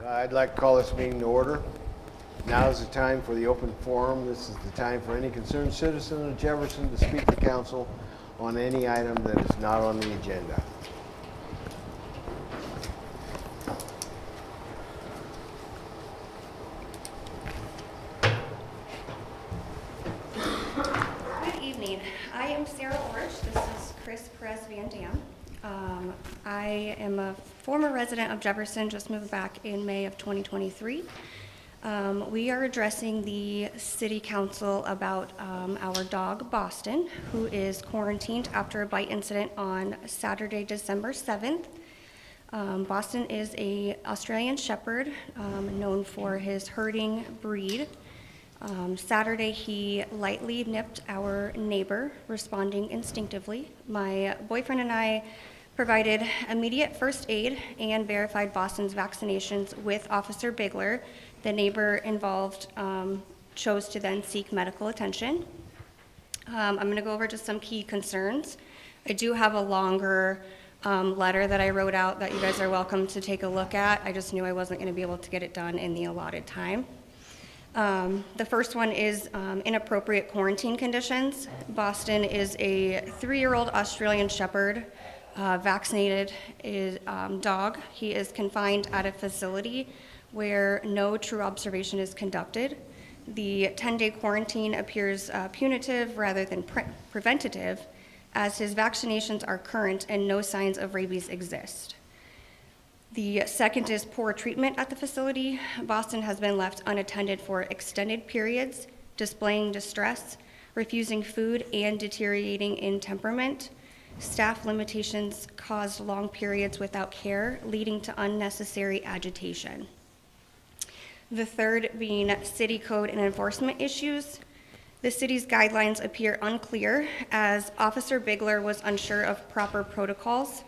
I'd like to call this meeting to order. Now is the time for the open forum. This is the time for any concerned citizen of Jefferson to speak to council on any item that is not on the agenda. Good evening. I am Sarah Orch. This is Chris Perez Van Dam. I am a former resident of Jefferson, just moved back in May of 2023. We are addressing the city council about our dog, Boston, who is quarantined after a bite incident on Saturday, December 7th. Boston is an Australian Shepherd known for his herding breed. Saturday, he lightly nipped our neighbor, responding instinctively. My boyfriend and I provided immediate first aid and verified Boston's vaccinations with Officer Bigler. The neighbor involved chose to then seek medical attention. I'm going to go over just some key concerns. I do have a longer letter that I wrote out that you guys are welcome to take a look at. I just knew I wasn't going to be able to get it done in the allotted time. The first one is inappropriate quarantine conditions. Boston is a 3-year-old Australian Shepherd, vaccinated dog. He is confined at a facility where no true observation is conducted. The 10-day quarantine appears punitive rather than preventative, as his vaccinations are current and no signs of rabies exist. The second is poor treatment at the facility. Boston has been left unattended for extended periods, displaying distress, refusing food, and deteriorating in temperament. Staff limitations caused long periods without care, leading to unnecessary agitation. The third being city code and enforcement issues. The city's guidelines appear unclear, as Officer Bigler was unsure of proper protocols.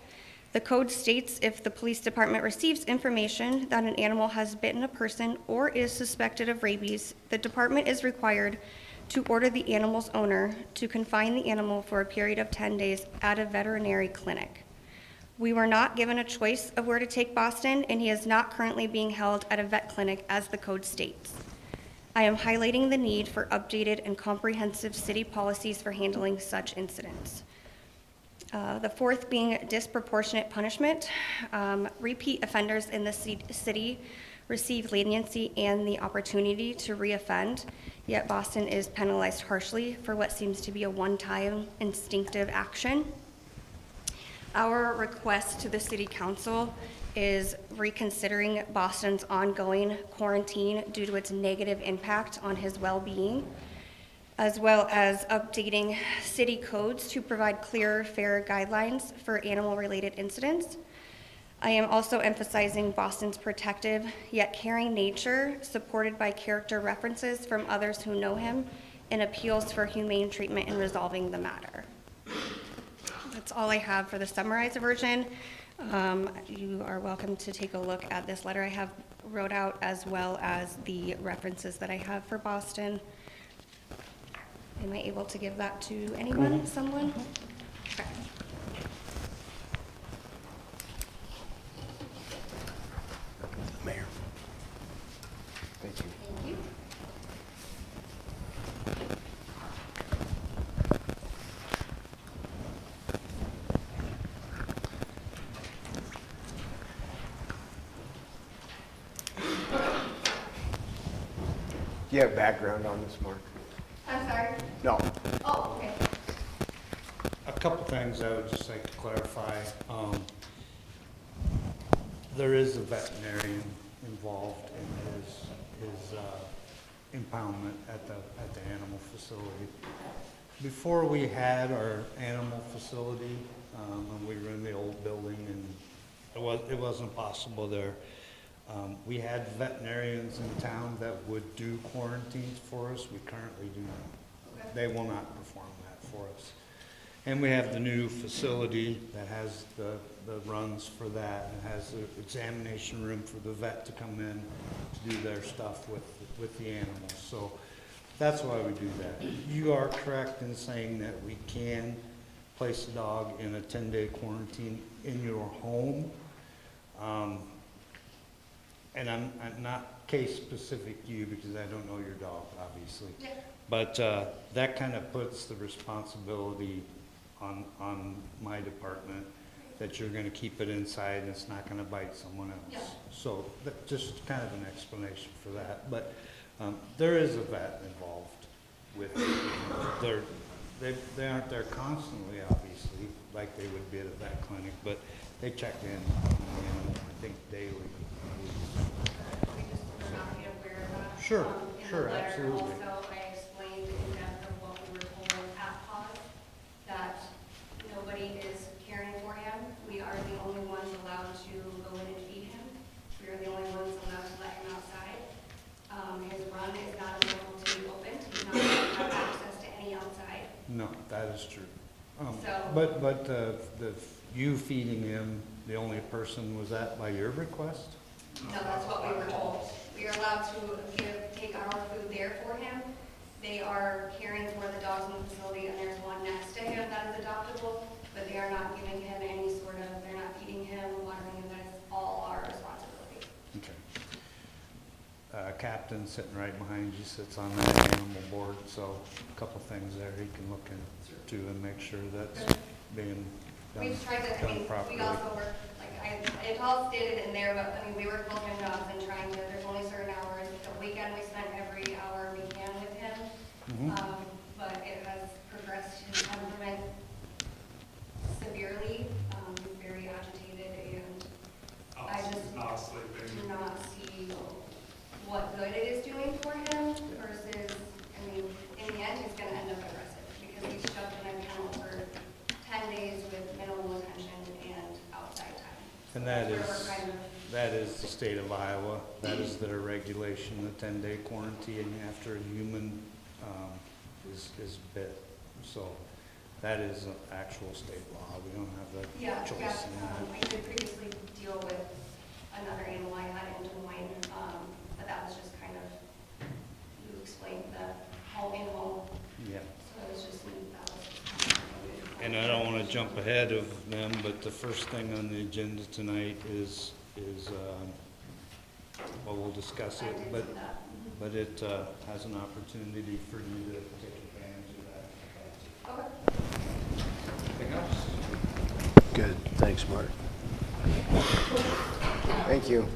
The code states if the police department receives information that an animal has bitten a person or is suspected of rabies, the department is required to order the animal's owner to confine the animal for a period of 10 days at a veterinary clinic. We were not given a choice of where to take Boston, and he is not currently being held at a vet clinic as the code states. I am highlighting the need for updated and comprehensive city policies for handling such incidents. The fourth being disproportionate punishment. Repeat offenders in the city receive leniency and the opportunity to reoffend, yet Boston is penalized harshly for what seems to be a one-time instinctive action. Our request to the city council is reconsidering Boston's ongoing quarantine due to its negative impact on his well-being, as well as updating city codes to provide clearer, fairer guidelines for animal-related incidents. I am also emphasizing Boston's protective yet caring nature, supported by character references from others who know him, and appeals for humane treatment in resolving the matter. That's all I have for the summarized version. You are welcome to take a look at this letter I have wrote out, as well as the references that I have for Boston. Am I able to give that to anyone, someone? Okay. Mayor. Thank you. Thank you. Do you have background on this, Mark? I'm sorry? No. Oh, okay. A couple things I would just like to clarify. There is a veterinarian involved in his impoundment at the animal facility. Before we had our animal facility, when we were in the old building, and it wasn't possible there. We had veterinarians in town that would do quarantines for us. We currently do not. Okay. They will not perform that for us. And we have the new facility that has the runs for that, and has the examination room for the vet to come in to do their stuff with the animals. So that's why we do that. You are correct in saying that we can place a dog in a 10-day quarantine in your home. I'm not case specific to you because I don't know your dog, obviously. Yeah. But that kind of puts the responsibility on my department that you're gonna keep it inside and it's not gonna bite someone else. Yeah. So just kind of an explanation for that. But there is a vet involved with it. They aren't there constantly, obviously, like they would be at a vet clinic, but they check in, I think daily. We just were not made aware of that. Sure, In sure, the letter absolutely. also, I explained in depth of what we were told at pause, that nobody is caring for him. We are the only ones allowed to go in and feed him. We are the only ones allowed to let him outside. His run is not available to be opened. He's not going to have access to any outside. No, that is true. So- But you feeding him, the only person, was that by your request? No, that's what we were told. We are allowed to take our food there for him. They are caring for the dogs in the facility, and there's one next to him that is adoptable, but they are not giving him any sort of, they're not feeding him, watering him, that is all our responsibility. Okay. Captain sitting right behind you sits on that animal board, so a couple things there he can look into and make sure that's being done We've tried to, properly. we also work, it's all stated in there, but, we work full-time jobs and trying to, there's only certain hours. The weekend, we spend every hour we can with him. Mhm. But it has progressed his temperament severely. He's very agitated, and I just Not sleeping. do not see what good it is doing for him versus, in the end, he's gonna end up aggressive because he's shoved in a kennel for 10 days with minimal attention and outside time. And that Where is, we're kind of- that is the state of Iowa. That is their regulation, the 10-day quarantine after a human is bit. So that is an actual state law. We don't have a Yeah, choice yeah, in that. I did previously deal with another animal I had in Des Moines, but that was just kind of, you explained the whole animal, Yeah. so it was just, that was. And I don't want to jump ahead of them, but the first thing on the agenda tonight is well, we'll discuss I it, did but see that. but it has an opportunity for you to take advantage of that. Okay. Anything else? Good, thanks, Mark. Thank you.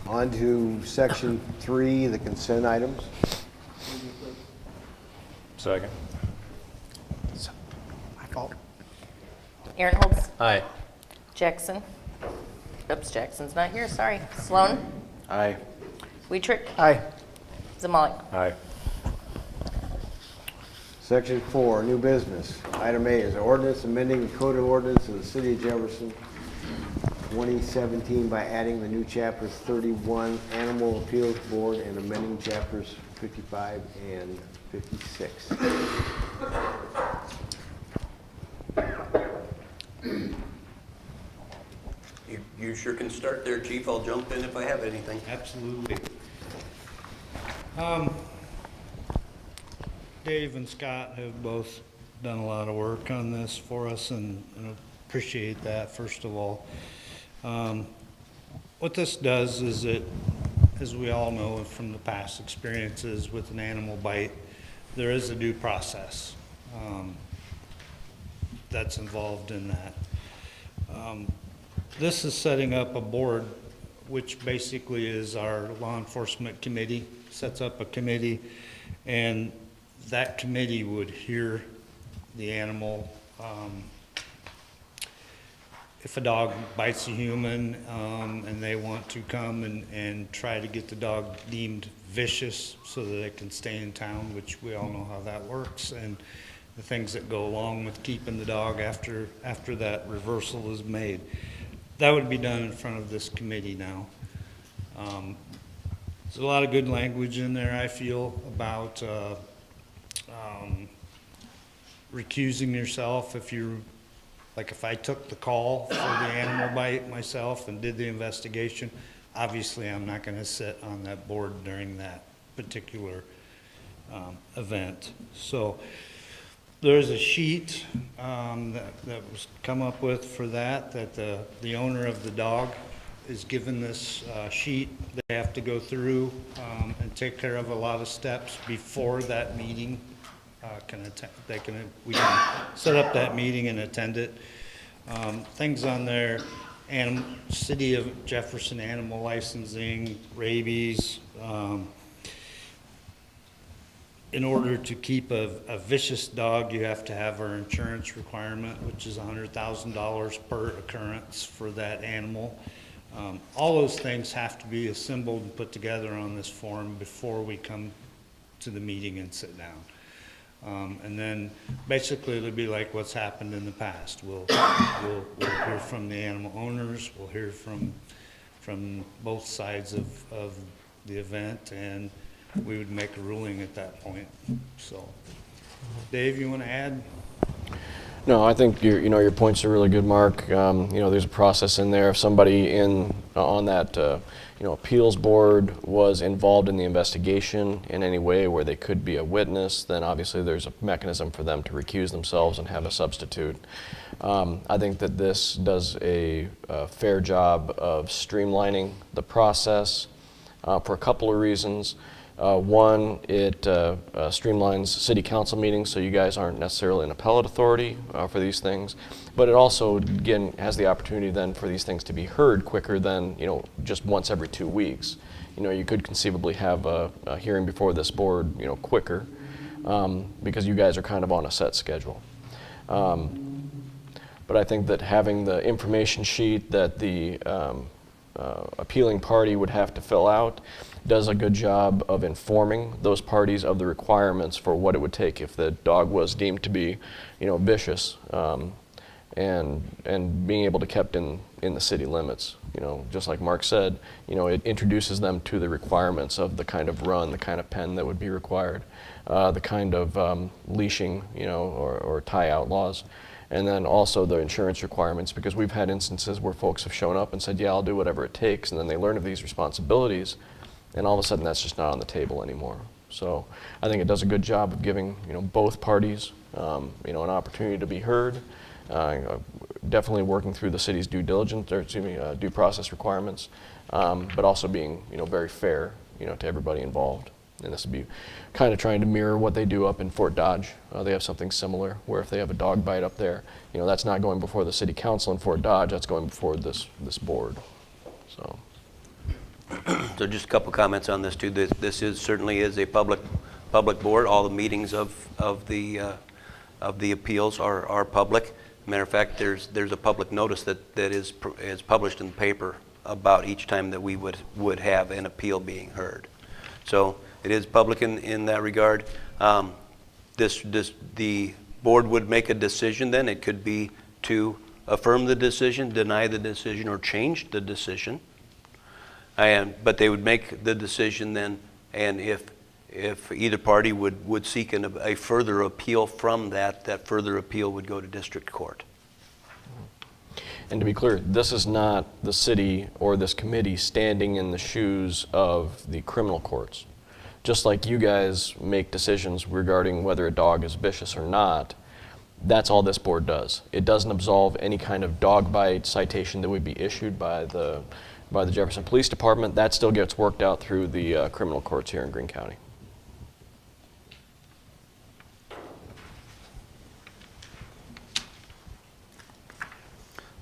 On to section 3, the consent items. Second. My fault. Aaron Aye. Jackson. Oops, Jackson's not here, sorry. Sloan, Aye. Weetrick, Aye. Zamalik. Aye. Section 4, new business. Item A is ordinance amending the code of ordinance of the city of Jefferson 2017 by adding the new chapters 31 Animal Appeals Board and amending chapters 55 and 56. You sure can start there, Chief. I'll jump in if I have anything. Absolutely. Dave and Scott have both done a lot of work on this for us, and appreciate that, first of all. What this does is it, as we all know from the past experiences with an animal bite, there is a due process that's involved in that. This is setting up a board, which basically is our law enforcement committee, sets up a committee, and that committee would hear the animal. If a dog bites a human and they want to come and try to get the dog deemed vicious so that it can stay in town, which we all know how that works, and the things that go along with keeping the dog after that reversal is made. That would be done in front of this committee now. There's a lot of good language in there, I feel, about recusing yourself if you, like if I took the call for the animal bite myself and did the investigation, obviously I'm not gonna sit on that board during that particular event. So there's a sheet that was come up with for that the owner of the dog is given this sheet. They have to go through and take care of a lot of steps before that meeting can attend. We can set up that meeting and attend it. Things on there, City of Jefferson animal licensing, rabies. In order to keep a vicious dog, you have to have our insurance requirement, which is $100,000 per occurrence for that animal. All those things have to be assembled and put together on this form before we come to the meeting and sit down. And then basically it'll be like what's happened in the past. We'll hear from the animal owners, we'll hear from both sides of the event, and we would make a ruling at that point. So, Dave, you want to add? No, I think your points are really good, Mark. There's a process in there. If somebody on that appeals board was involved in the investigation in any way where they could be a witness, then obviously there's a mechanism for them to recuse themselves and have a substitute. I think that this does a fair job of streamlining the process for a couple of reasons. One, it streamlines city council meetings, so you guys aren't necessarily an appellate authority for these things. But it also, again, has the opportunity then for these things to be heard quicker than just once every 2 weeks. You could conceivably have a hearing before this board, quicker, because you guys are kind of on a set schedule. But I think that having the information sheet that the appealing party would have to fill out does a good job of informing those parties of the requirements for what it would take if the dog was deemed to be, vicious, and being able to kept in the city limits. Just like Mark said, it introduces them to the requirements of the kind of run, the kind of pen that would be required, the kind of leashing, or tie-out laws. And then also the insurance requirements, because we've had instances where folks have shown up and said, yeah, I'll do whatever it takes, and then they learn of these responsibilities, and all of a sudden that's just not on the table anymore. So I think it does a good job of giving both parties an opportunity to be heard, definitely working through the city's due process requirements, but also being very fair to everybody involved. And this would be kind of trying to mirror what they do up in Fort Dodge. They have something similar where if they have a dog bite up there, that's not going before the city council in Fort Dodge, that's going before this board. So just a couple comments on this too. This certainly is a public board. All the meetings of the appeals are public. Matter of fact, there's a public notice that is published in the paper about each time that we would have an appeal being heard. So it is public in that regard. The board would make a decision then. It could be to affirm the decision, deny the decision, or change the decision. But they would make the decision then, and if either party would seek a further appeal from that further appeal would go to district court. And to be clear, this is not the city or this committee standing in the shoes of the criminal courts. Just like you guys make decisions regarding whether a dog is vicious or not, that's all this board does. It doesn't absolve any kind of dog bite citation that would be issued by the Jefferson Police Department. That still gets worked out through the criminal courts here in Greene County.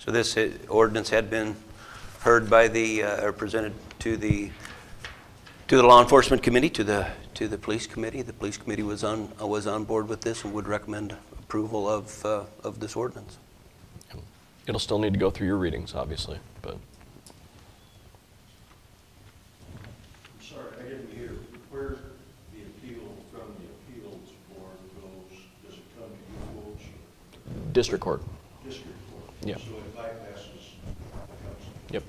So this ordinance had been heard by or presented to the law enforcement committee, to the police committee. The police committee was on board with this and would recommend approval of this ordinance. It'll still need to go through your readings, obviously, but. I'm sorry, I didn't hear where the appeal from the appeals board goes. Does it come to you folks? District court. District court? Yeah. So it bypasses the council? Yep.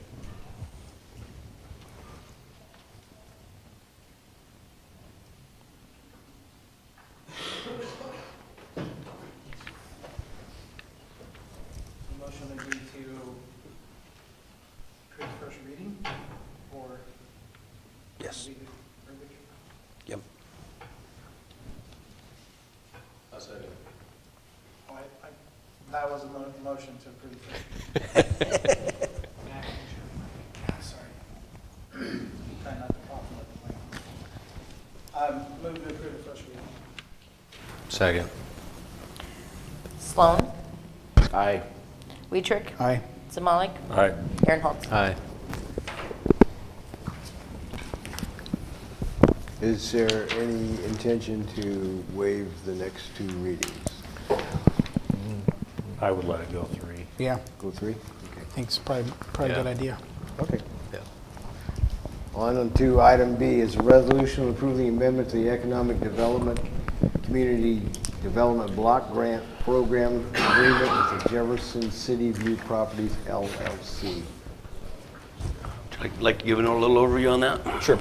Motion would be to approve first reading, or? Yes. Yep. I second. Oh, that was a motion to approve first. Second. Sloan, Aye. Weitrick, Aye. Zamalik, Aye. Aaronholtz. Aye. Is there any intention to waive the next two readings? I would let it go 3. Yeah, Go three? I think it's probably a Yeah. good idea. Okay. Yeah. On to item B is a resolution approving amendment to the Economic Development Community Development Block Grant Program Agreement with the Jefferson City View Properties LLC. Like to give a little overview on that? Sure.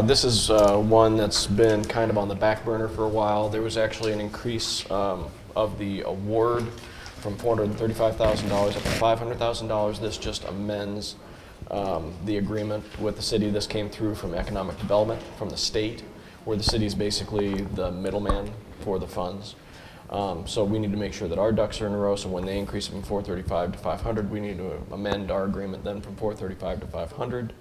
This is one that's been kind of on the back burner for a while. There was actually an increase of the award from $435,000 up to $500,000. This just amends the agreement with the city. This came through from economic development from the state, where the city is basically the middleman for the funds. So we need to make sure that our ducks are in a row. So when they increase it from 435 to 500, we need to amend our agreement then from 435 to 500.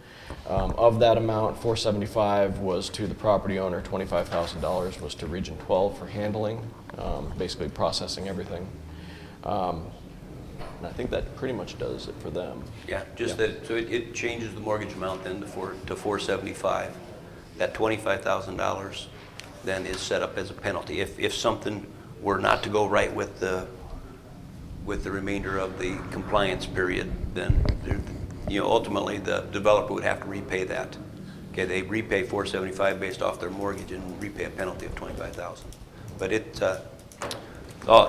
Of that amount, 475 was to the property owner, $25,000 was to Region 12 for handling, basically processing everything. And I think that pretty much does it for them. Yeah, just that, so it changes the mortgage amount then to 475. That $25,000 then is set up as a penalty. If something were not to go right with the remainder of the compliance period, then ultimately the developer would have to repay that. Okay, they repay 475 based off their mortgage and repay a penalty of 25,000. But it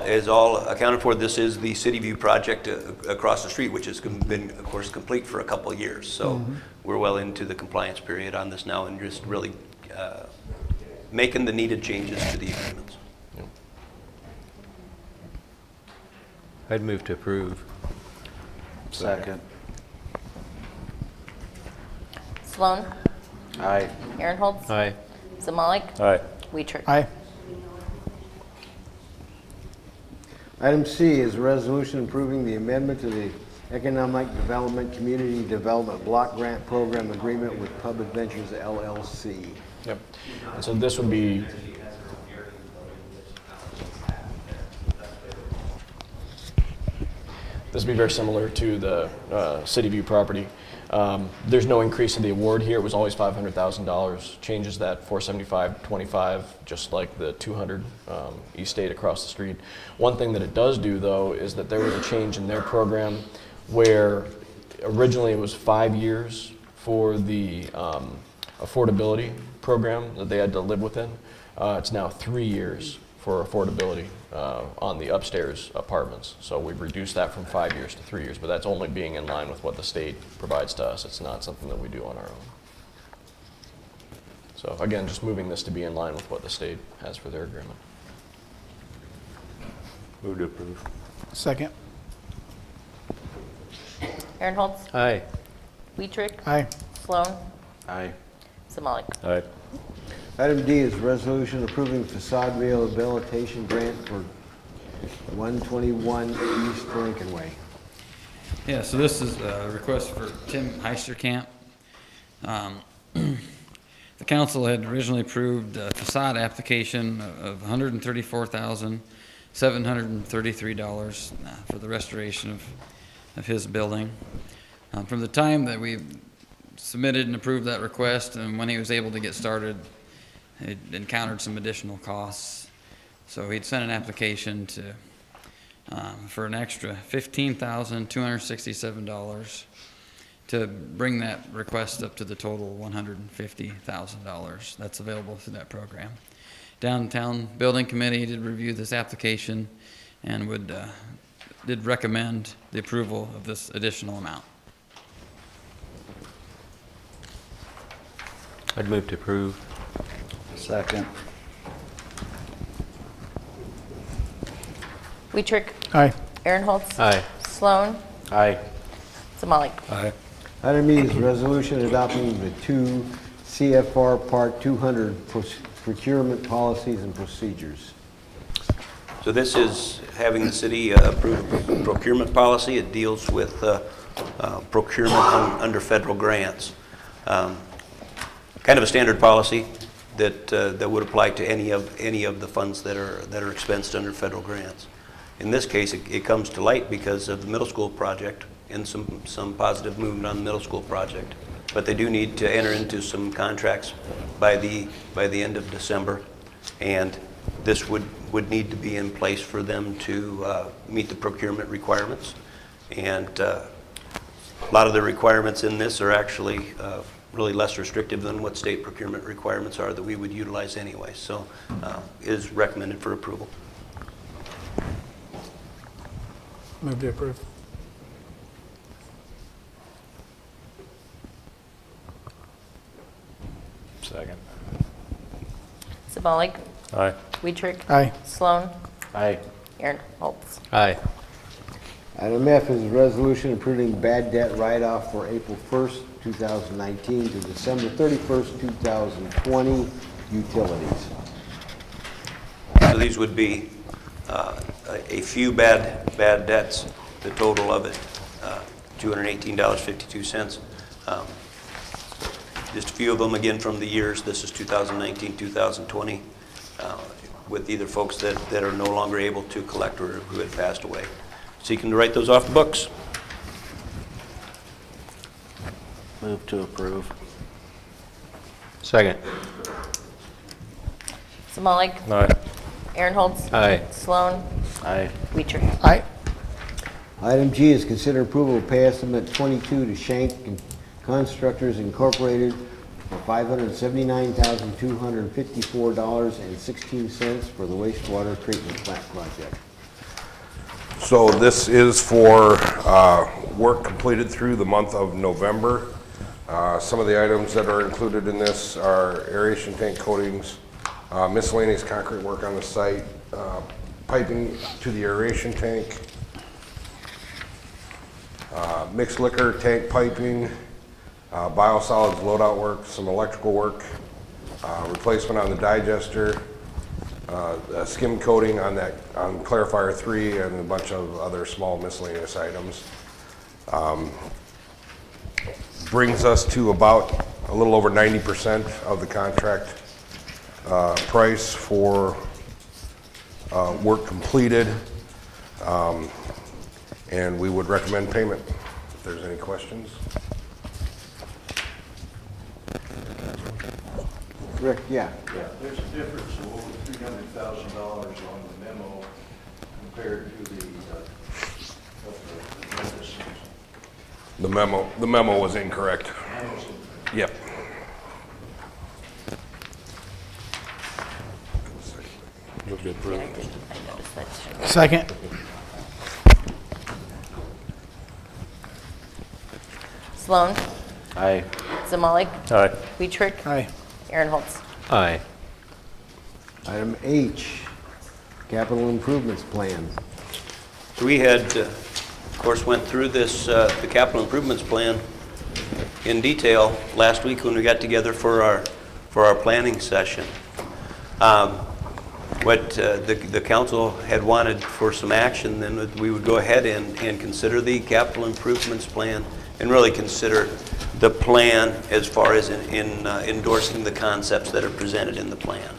is all accounted for. This is the City View project across the street, which has been, of course, complete for a couple of years. So we're well into the compliance period on this now, and just really making the needed changes to the agreements. I'd move to approve. Second. Sloan, Aye. Aaronholtz, Aye. Zamalik, Aye. Weitrick. Aye. Item C is a resolution approving the amendment to the Economic Development Community Development Block Grant Program Agreement with Public Ventures LLC. Yep. And so this would be very similar to the City View property. There's no increase in the award here. It was always $500,000. Changes that 475, 25, just like the 200 East State across the street. One thing that it does do, though, is that there was a change in their program where originally it was 5 years for the affordability program that they had to live within. It's now 3 years for affordability on the upstairs apartments. So we've reduced that from 5 years to 3 years, but that's only being in line with what the state provides to us. It's not something that we do on our own. So again, just moving this to be in line with what the state has for their agreement. Move to approve. Second. Aaronholtz, Aye. Weitrick, Aye. Sloan, Aye. Zamalik. Aye. Item D is a resolution approving facade rehabilitation grant for 121 East Lincoln Way. Yeah, so this is a request for Tim Heisterkamp. The council had originally approved a facade application of $134,733 for the restoration of his building. From the time that we submitted and approved that request and when he was able to get started, he encountered some additional costs. So he'd sent an application for an extra $15,267 to bring that request up to the total $150,000 that's available through that program. Downtown Building Committee did review this application and did recommend the approval of this additional amount. I'd move to approve. Second. Weitrick, Aye. Aaronholtz, Aye. Sloan, Aye. Zamalik. Aye. Item E is a resolution adopting the 2 CFR Part 200 procurement policies and procedures. So this is having the city approve a procurement policy. It deals with procurement under federal grants. Kind of a standard policy. that would apply to any of the funds that are expensed under federal grants. In this case, it comes to light because of the middle school project and some positive movement on the middle school project. But they do need to enter into some contracts by the end of December, and this would need to be in place for them to meet the procurement requirements. And a lot of the requirements in this are actually really less restrictive than what state procurement requirements are that we would utilize anyway. So is recommended for approval. Move to approve. Second. Sabali? Aye. Weitrick? Aye. Sloan? Aye. Aaronholtz? Aye. Item F is a resolution approving bad debt write-off for April 1st, 2019 to December 31st, 2020 utilities. So these would be a few bad debts, the total of it, $218.52. Just a few of them, again, from the years. This is 2019, 2020, with either folks that are no longer able to collect or who had passed away. Seeking to write those off the books. Move to approve. Second. Sabali? Aye. Aaronholtz? Aye. Sloan? Aye. Weitrick? Aye. Item G is consider approval of pay estimate 22 to Shank Constructors Incorporated for $579,254.16 for the wastewater treatment plant project. So this is for work completed through the month of November. Some of the items that are included in this are aeration tank coatings, miscellaneous concrete work on the site, piping to the aeration tank, mixed liquor tank piping, biosolids loadout work, some electrical work, replacement on the digester, a skim coating on Clarifier 3, and a bunch of other small miscellaneous items. Brings us to about a little over 90% of the contract price for work completed, and we would recommend payment. If there's any questions. Rick, yeah. Yeah, there's a difference of over $300,000 on the memo compared to the notice. The memo was incorrect. Yep. Move to approve. I noticed that too. Second. Sloan? Aye. Zamalik? Aye. Weitrick? Aye. Aaronholtz? Aye. Item H, capital improvements plan. So we had, of course, went through this, the capital improvements plan in detail last week when we got together for our planning session. What the council had wanted for some action, then we would go ahead and consider the capital improvements plan and really consider the plan as far as in endorsing the concepts that are presented in the plan.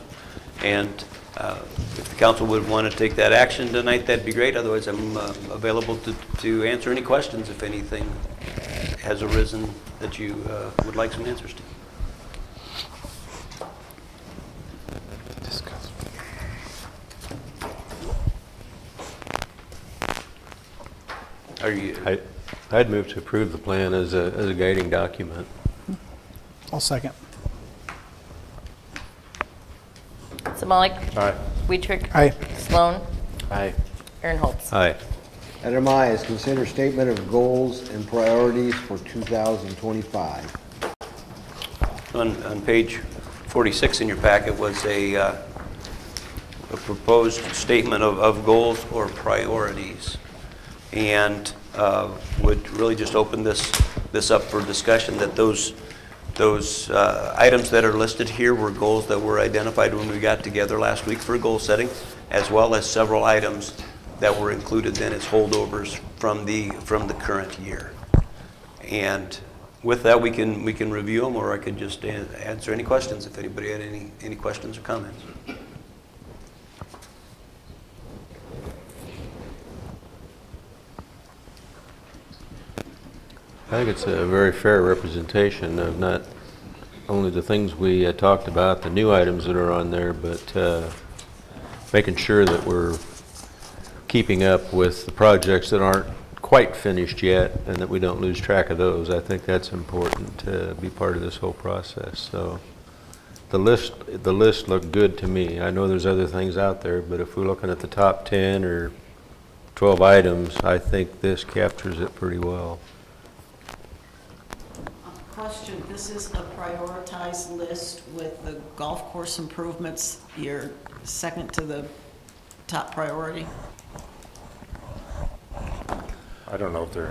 And if the council would want to take that action tonight, that'd be great. Otherwise, I'm available to answer any questions if anything has arisen that you would like some answers to. Are you? I'd move to approve the plan as a guiding document. I'll second. Zamalik? Aye. Weitrick? Aye. Sloan? Aye. Aaronholtz? Aye. Item I is consider statement of goals and priorities for 2025. On page 46 in your packet was a proposed statement of goals or priorities, and would really just open this up for discussion. That those items that are listed here were goals that were identified when we got together last week for goal setting, as well as several items that were included then as holdovers from the current year. And With that, we can review them, or I could just answer any questions if anybody had any questions or comments. I think it's a very fair representation of not only the things we talked about, the new items that are on there, but making sure that we're keeping up with the projects that aren't quite finished yet and that we don't lose track of those. I think that's important to be part of this whole process. So the list looked good to me. I know there's other things out there, but if we're looking at the top 10 or 12 items, I think this captures it pretty well. Question, this is a prioritized list with the golf course improvements, your second to the top priority? I don't know if they're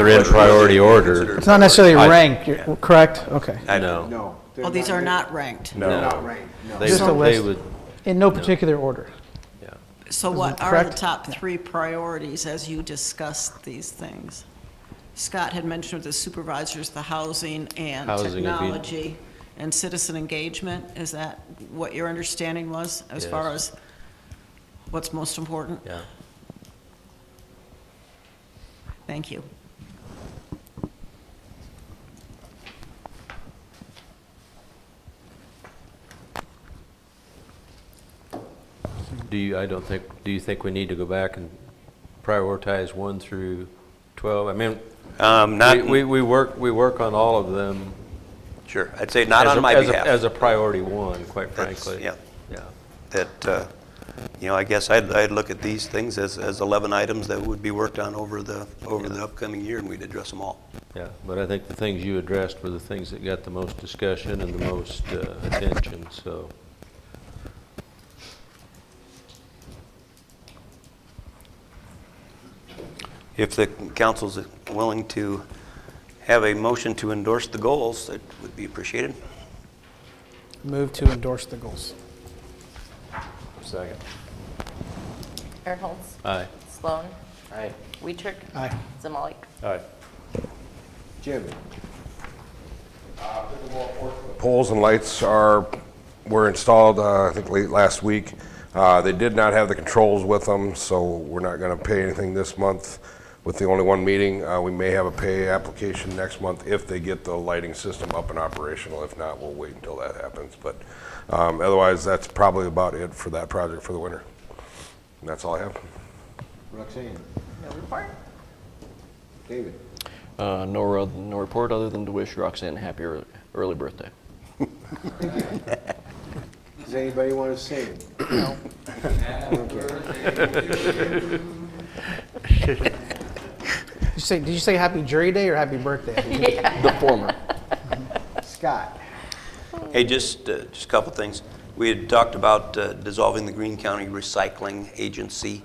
in priority order. It's not necessarily I- ranked, correct? Okay. No. No. they're Oh, these not- are not ranked? They're not ranked, no. They Just a would- they list. would- In no particular order. yeah. So Is what that are the correct? top three priorities as you discussed these things? Scott had mentioned with the supervisors, the housing and Housing would be- technology and citizen engagement. Is that what your understanding was as far Yes. as what's most important? Yeah. Thank you. Do you think we need to go back and prioritize 1 through 12? I mean, we work on all of them. Sure, I'd say not as on a- my as a- behalf. As a priority 1, quite That's- frankly. Yeah, Yeah. that, I guess I'd look at these things as 11 items that would be worked on over the upcoming year, and we'd address them all. Yeah, but I think the things you addressed were the things that got the most discussion and the most attention, so. If the council's willing to have a motion to endorse the goals, that would be appreciated. Move to endorse the goals. Second. Aaronholtz. Aye. Sloan. Aye. Weichert. Aye. Zamali. Aye. Jim? Poles and lights were installed, I think late last week. They did not have the controls with them, so we're not gonna pay anything this month with the only one meeting. We may have a pay application next month if they get the lighting system up and operational. If not, we'll wait until that happens. But otherwise, that's probably about it for that project for the winter. And that's all I have. Roxanne? No report. David? No report other than to wish Roxanne a happy early birthday. Does anybody want to sing? No. Did you say happy jury day or happy birthday? The former. Scott? Hey, just a couple things. We had talked about dissolving the Greene County Recycling Agency,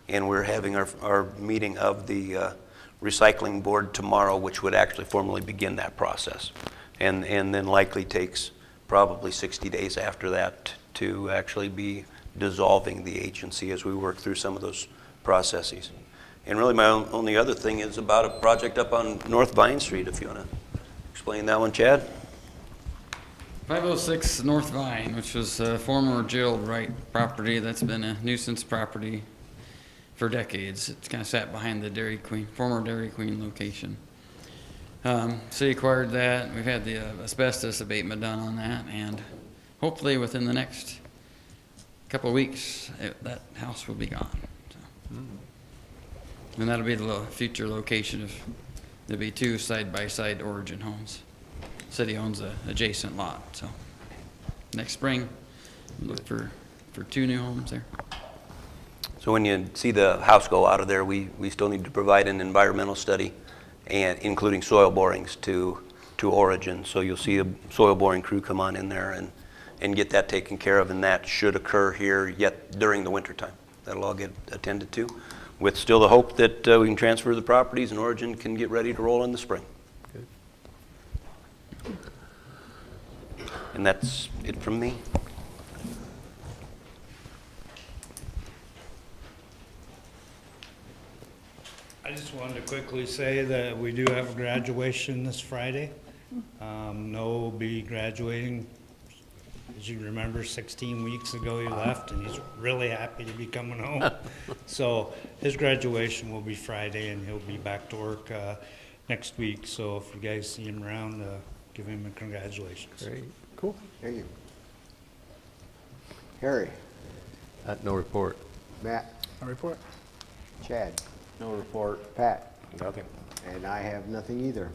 and we're having our meeting of the recycling board tomorrow, which would actually formally begin that process. And then likely takes probably 60 days after that to actually be dissolving the agency as we work through some of those processes. And really my only other thing is about a project up on North Vine Street, if you want to explain that one, Chad. 506 North Vine, which was former Gerald Wright property that's been a nuisance property for decades. It's kind of sat behind the former Dairy Queen location. City acquired that. We've had the asbestos abatement done on that, and hopefully within the next couple of weeks, that house will be gone. So. And that'll be the future location of, there'll be 2 side-by-side Origin homes. City owns a adjacent lot, so next spring, look for 2 new homes there. So when you see the house go out of there, we still need to provide an environmental study, and including soil borings to Origin. So you'll see a soil boring crew come on in there and get that taken care of, and that should occur here yet during the winter time. That'll all get attended to, with still the hope that we can transfer the properties and Origin can get ready to roll in the spring. Good. And that's it from me. I just wanted to quickly say that we do have a graduation this Friday. Noah will be graduating. As you remember, 16 weeks ago he left, and he's really happy to be coming home. So his graduation will be Friday, and he'll be back to work next week. So if you guys see him around, give him a congratulations. Great, cool. Thank you. Harry, No report. Matt, A report? Chad, No report. Pat, Okay. and I have nothing either.